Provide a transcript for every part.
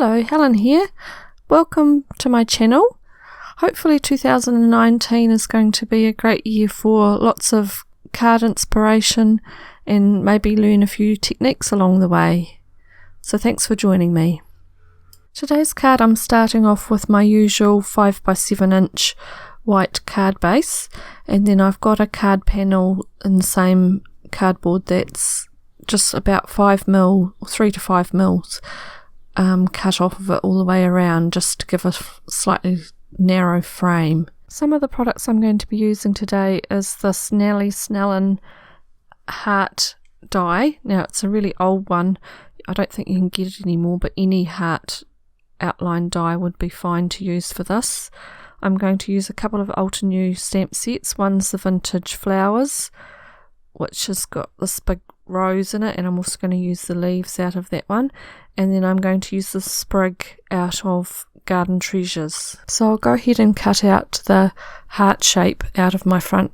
Hello, Helen here. Welcome to my channel. Hopefully 2019 is going to be a great year for lots of card inspiration and maybe learn a few techniques along the way. So thanks for joining me. Today's card, I'm starting off with my usual 5x7 inch white card base, and then I've got a card panel in the same cardboard that's just about 5mm, 3 to 5 mils cut off of it all the way around, just to give a slightly narrow frame. Some of the products I'm going to be using today is this Nellie Snellen heart die. Now it's a really old one, I don't think you can get it anymore, but any heart outline die would be fine to use for this. I'm going to use a couple of Altenew stamp sets. One's the Vintage Flowers, which has got this big rose in it, and I'm also going to use the leaves out of that one, and then I'm going to use the sprig out of Garden Treasures. So I'll go ahead and cut out the heart shape out of my front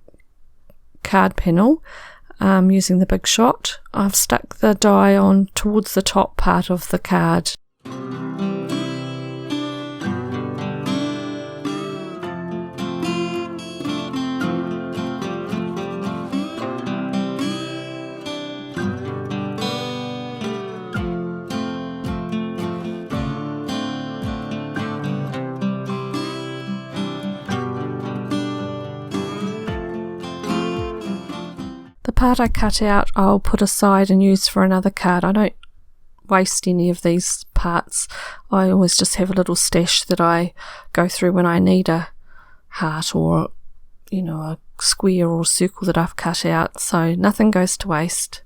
card panel using the Big Shot. I've stuck the die on towards the top part of the card. The part I cut out I'll put aside and use for another card. I don't waste any of these parts. I always just have a little stash that I go through when I need a heart or, you know, a square or circle that I've cut out, so nothing goes to waste.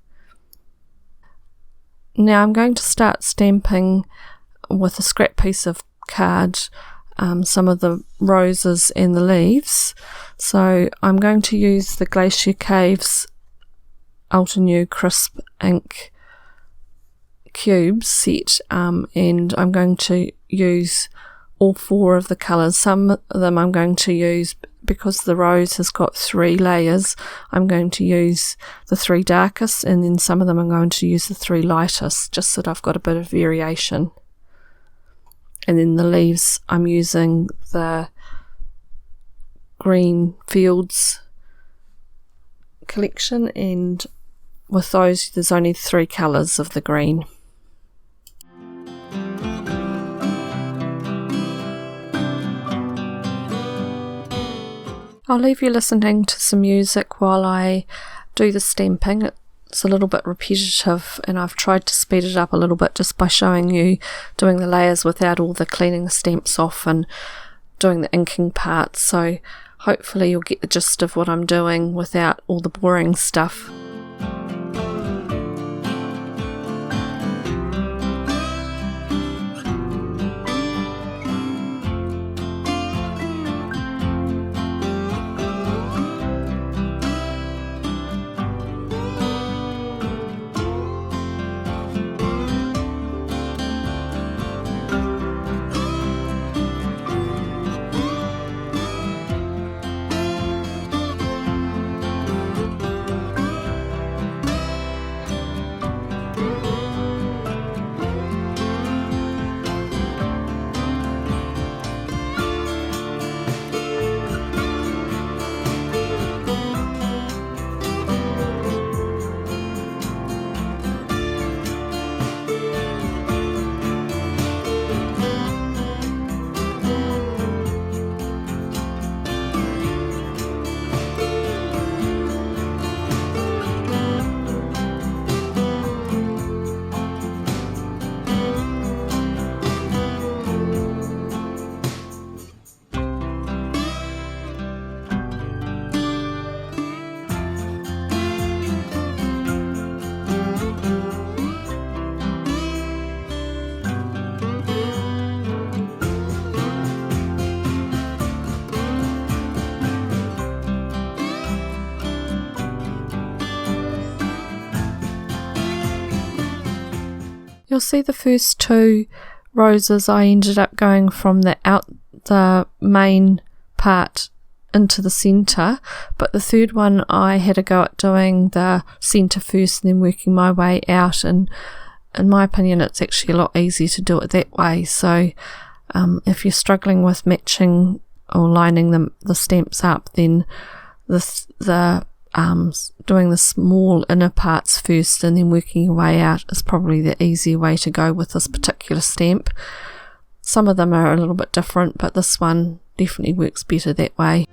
Now I'm going to start stamping with a scrap piece of card some of the roses and the leaves. So I'm going to use the Glacier Caves Altenew Crisp Ink Cubes set, and I'm going to use all 4 of the colours. Some of them I'm going to use, because the rose has got 3 layers, I'm going to use the 3 darkest, and then some of them I'm going to use the 3 lightest, just so that I've got a bit of variation. And then the leaves, I'm using the Green Fields collection, and with those there's only 3 colours of the green. I'll leave you listening to some music while I do the stamping. It's a little bit repetitive, and I've tried to speed it up a little bit just by showing you doing the layers without all the cleaning the stamps off and doing the inking part, so hopefully you'll get the gist of what I'm doing without all the boring stuff. You'll see the first 2 roses I ended up going from the main part into the centre, but the third one I had a go at doing the centre first and then working my way out, and in my opinion, it's actually a lot easier to do it that way. So if you're struggling with matching or lining the stamps up, then doing the small inner parts first and then working your way out is probably the easier way to go with this particular stamp. Some of them are a little bit different, but this one definitely works better that way.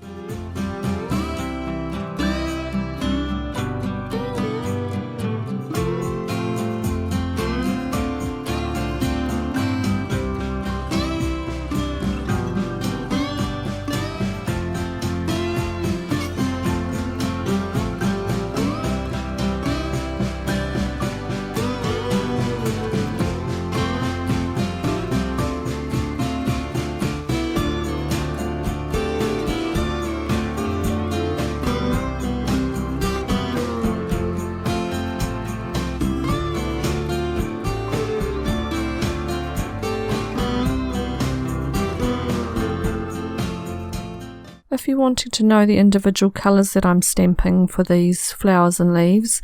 If you wanted to know the individual colours that I'm stamping for these flowers and leaves,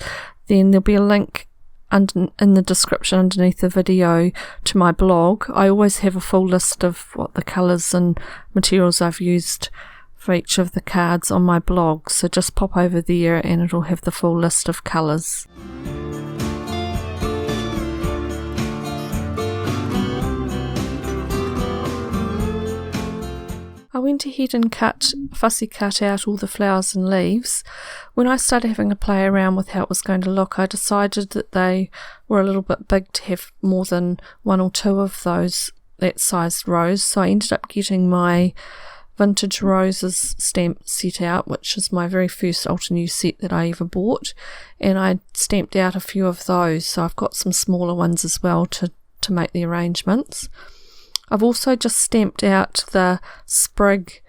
then there'll be a link in the description underneath the video to my blog. I always have a full list of what the colours and materials I've used for each of the cards on my blog, so just pop over there and it'll have the full list of colours. I went ahead and fussy cut out all the flowers and leaves. When I started having a play around with how it was going to look, I decided that they were a little bit big to have more than one or two of that sized rose, so I ended up getting my Vintage Roses stamp set out, which is my very first Altenew set that I ever bought, and I stamped out a few of those, so I've got some smaller ones as well to make the arrangements. I've also just stamped out the sprig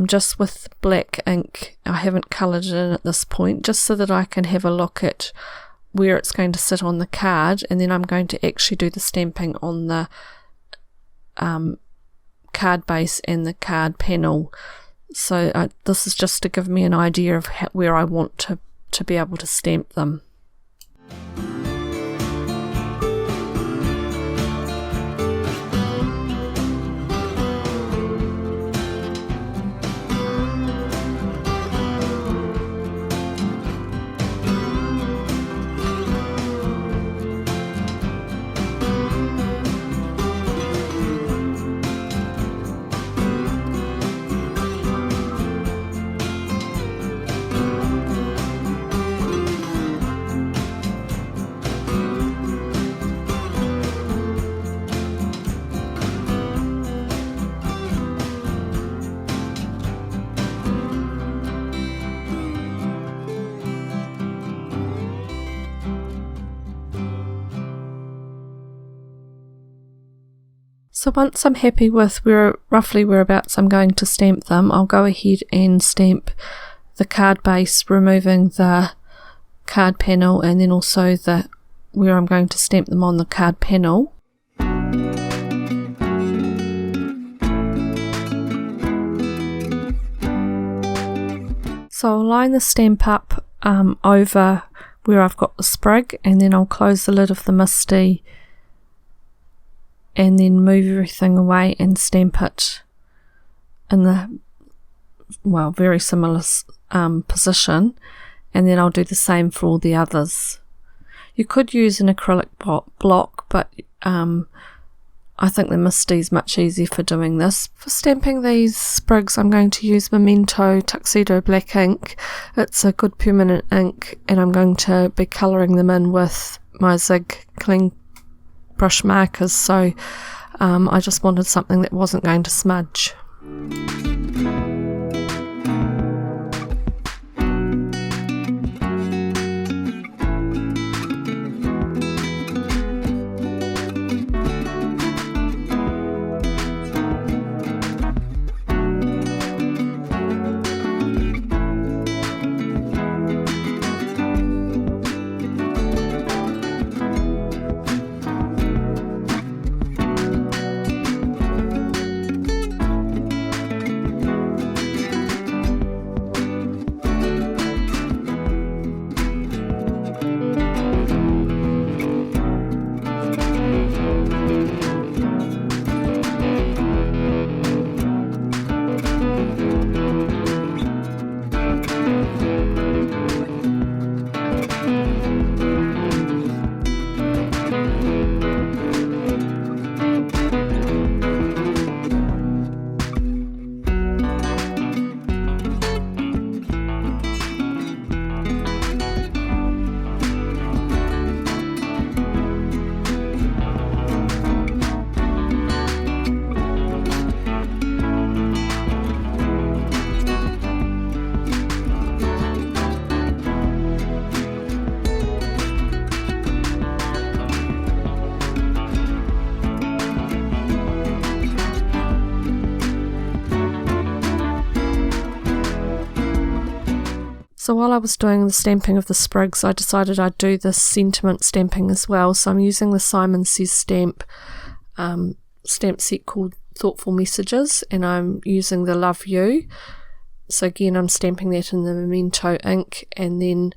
just with black ink. I haven't coloured it in at this point, just so that I can have a look at where it's going to sit on the card, and then I'm going to actually do the stamping on the card base and the card panel. So this is just to give me an idea of where I want to be able to stamp them. So once I'm happy with roughly whereabouts I'm going to stamp them, I'll go ahead and stamp the card base, removing the card panel, and then also where I'm going to stamp them on the card panel. So I'll line the stamp up over where I've got the sprig, and then I'll close the lid of the MISTI and then move everything away and stamp it in the, well, very similar position, and then I'll do the same for all the others. You could use an acrylic block, but I think the MISTI is much easier for doing this. For stamping these sprigs, I'm going to use Memento Tuxedo Black ink. It's a good permanent ink, and I'm going to be colouring them in with my Zig clean brush markers, so I just wanted something that wasn't going to smudge. So while I was doing the stamping of the sprigs, I decided I'd do the sentiment stamping as well. So I'm using the Simon Says stamp set called Thoughtful Messages, and I'm using the Love You. So again, I'm stamping that in the Memento ink, and then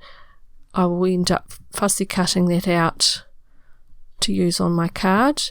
I will end up fussy cutting that out to use on my card.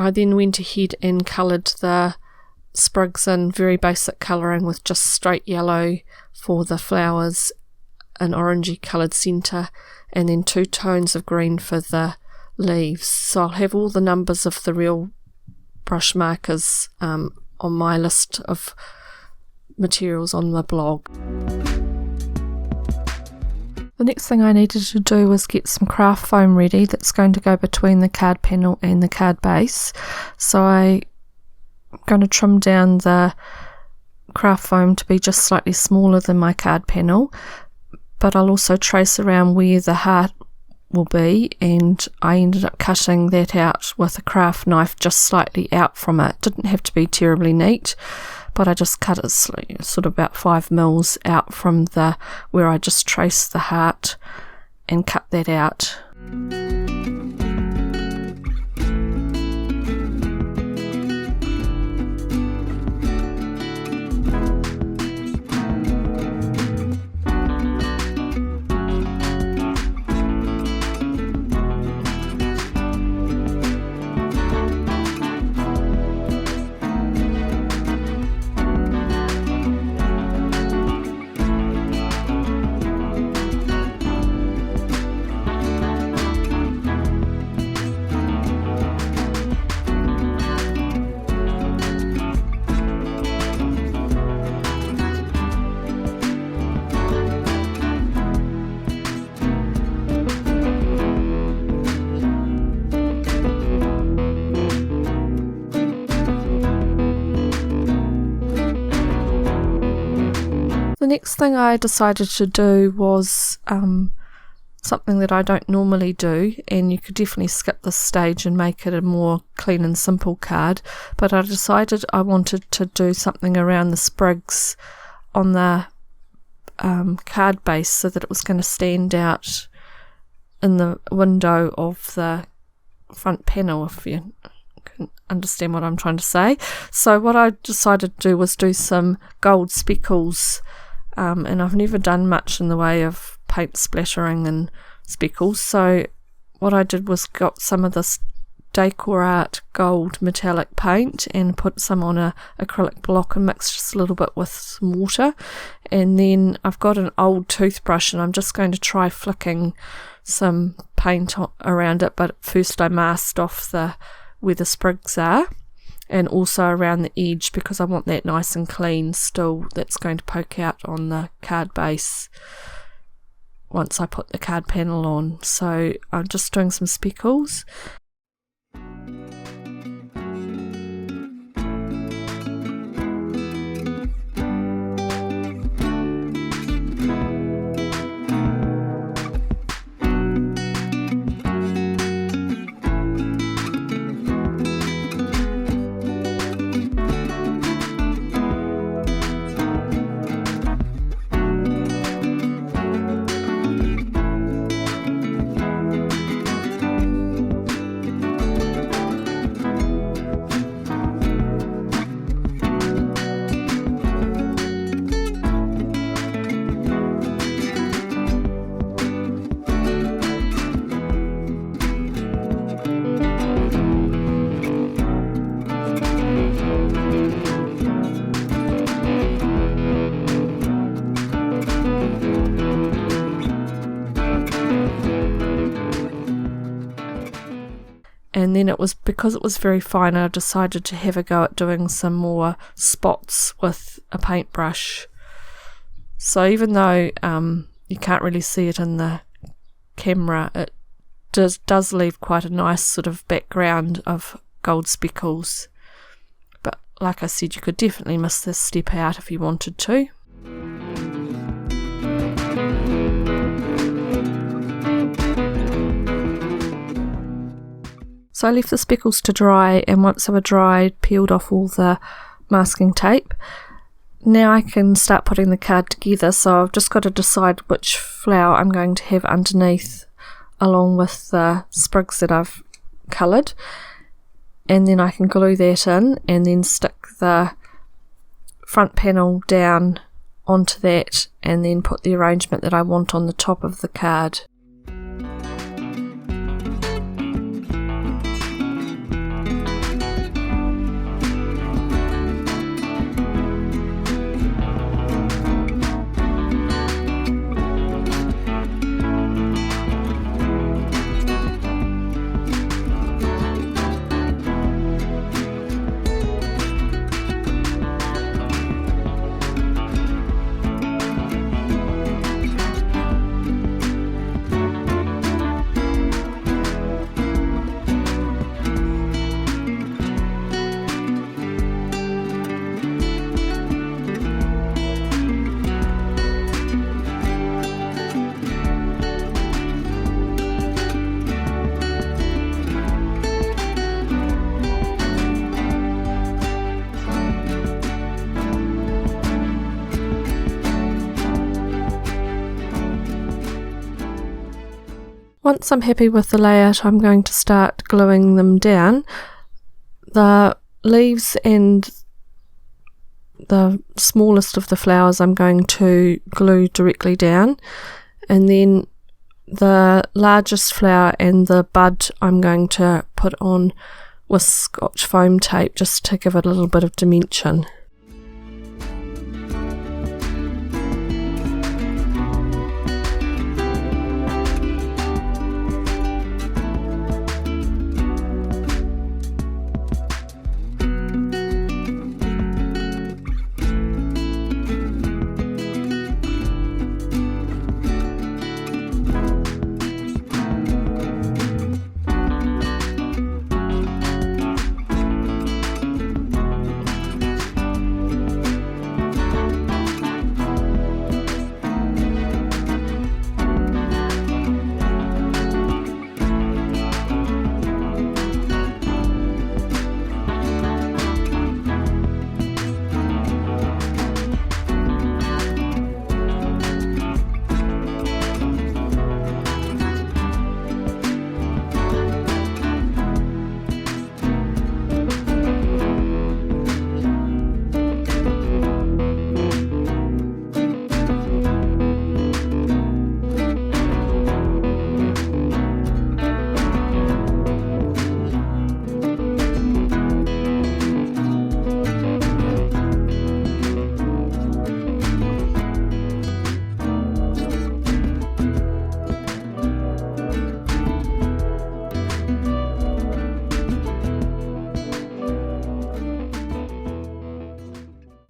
I then went ahead and coloured the sprigs in very basic colouring with just straight yellow for the flowers, an orangey coloured centre, and then 2 tones of green for the leaves. So I'll have all the numbers of the real brush markers on my list of materials on the blog. The next thing I needed to do was get some craft foam ready that's going to go between the card panel and the card base. So I'm going to trim down the craft foam to be just slightly smaller than my card panel, but I'll also trace around where the heart will be, and I ended up cutting that out with a craft knife just slightly out from it. Didn't have to be terribly neat, but I just cut it sort of about 5 mils out from where I just traced the heart and cut that out. The next thing I decided to do was something that I don't normally do, and you could definitely skip this stage and make it a more clean and simple card, but I decided I wanted to do something around the sprigs on the card base so that it was going to stand out in the window of the front panel, if you can understand what I'm trying to say. So what I decided to do was do some gold speckles, and I've never done much in the way of paint splattering and speckles, so what I did was got some of this Decor Art gold metallic paint and put some on a acrylic block and mixed just a little bit with some water, and then I've got an old toothbrush and I'm just going to try flicking some paint around it, but first I masked off where the sprigs are, and also around the edge because I want that nice and clean still that's going to poke out on the card base once I put the card panel on. So I'm just doing some speckles. and then because it was very fine, I decided to have a go at doing some more spots with a paintbrush. So even though you can't really see it in the camera, it does leave quite a nice sort of background of gold speckles. But like I said, you could definitely miss this step out if you wanted to. So I left the speckles to dry, and once they were dried, peeled off all the masking tape. Now I can start putting the card together, so I've just got to decide which flower I'm going to have underneath along with the sprigs that I've coloured, and then I can glue that in and then stick the front panel down onto that and then put the arrangement that I want on the top of the card. Once I'm happy with the layout, I'm going to start gluing them down. The leaves and the smallest of the flowers I'm going to glue directly down, and then the largest flower and the bud I'm going to put on with Scotch foam tape just to give it a little bit of dimension.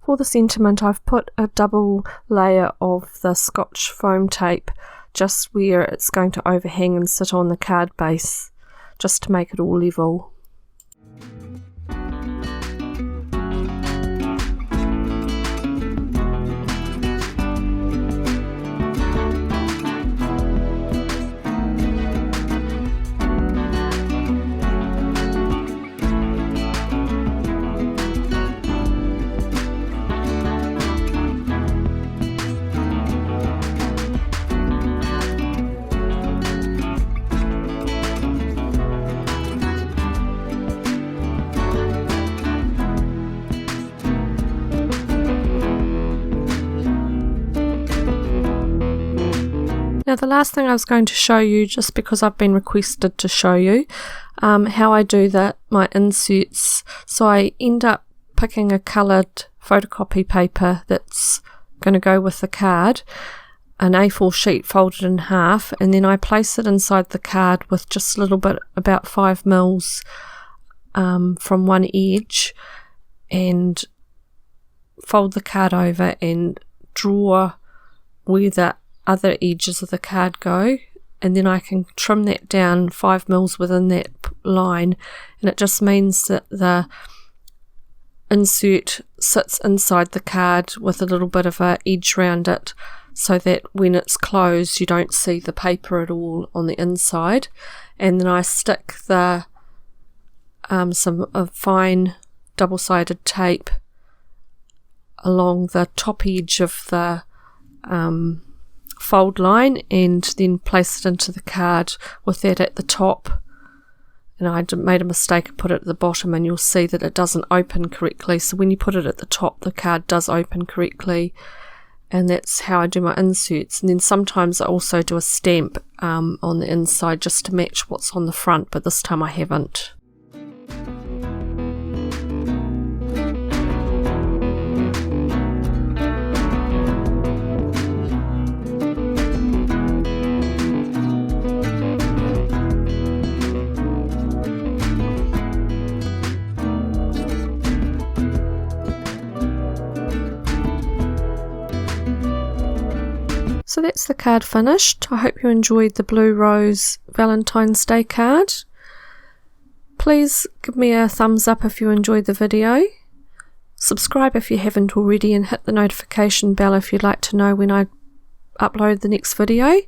For the sentiment, I've put a double layer of the Scotch foam tape just where it's going to overhang and sit on the card base, just to make it all level. Now the last thing I was going to show you, just because I've been requested to show you how I do my inserts. So I end up picking a coloured photocopy paper that's going to go with the card, an A4 sheet folded in half, and then I place it inside the card with just a little bit, about 5 mils from one edge, and fold the card over and draw where the other edges of the card go, and then I can trim that down 5 mils within that line, and it just means that the insert sits inside the card with a little bit of a edge around it, so that when it's closed you don't see the paper at all on the inside. And then I stick the some fine double-sided tape along the top edge of the fold line, and then place it into the card with that at the top. And I made a mistake and put it at the bottom, and you'll see that it doesn't open correctly. So when you put it at the top, the card does open correctly, and that's how I do my inserts. And then sometimes I also do a stamp on the inside just to match what's on the front, but this time I haven't. So that's the card finished. I hope you enjoyed the Blue Rose Valentine's Day card. Please give me a thumbs up if you enjoyed the video. Subscribe if you haven't already, and hit the notification bell if you'd like to know when I upload the next video.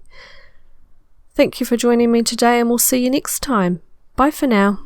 Thank you for joining me today, and we'll see you next time. Bye for now.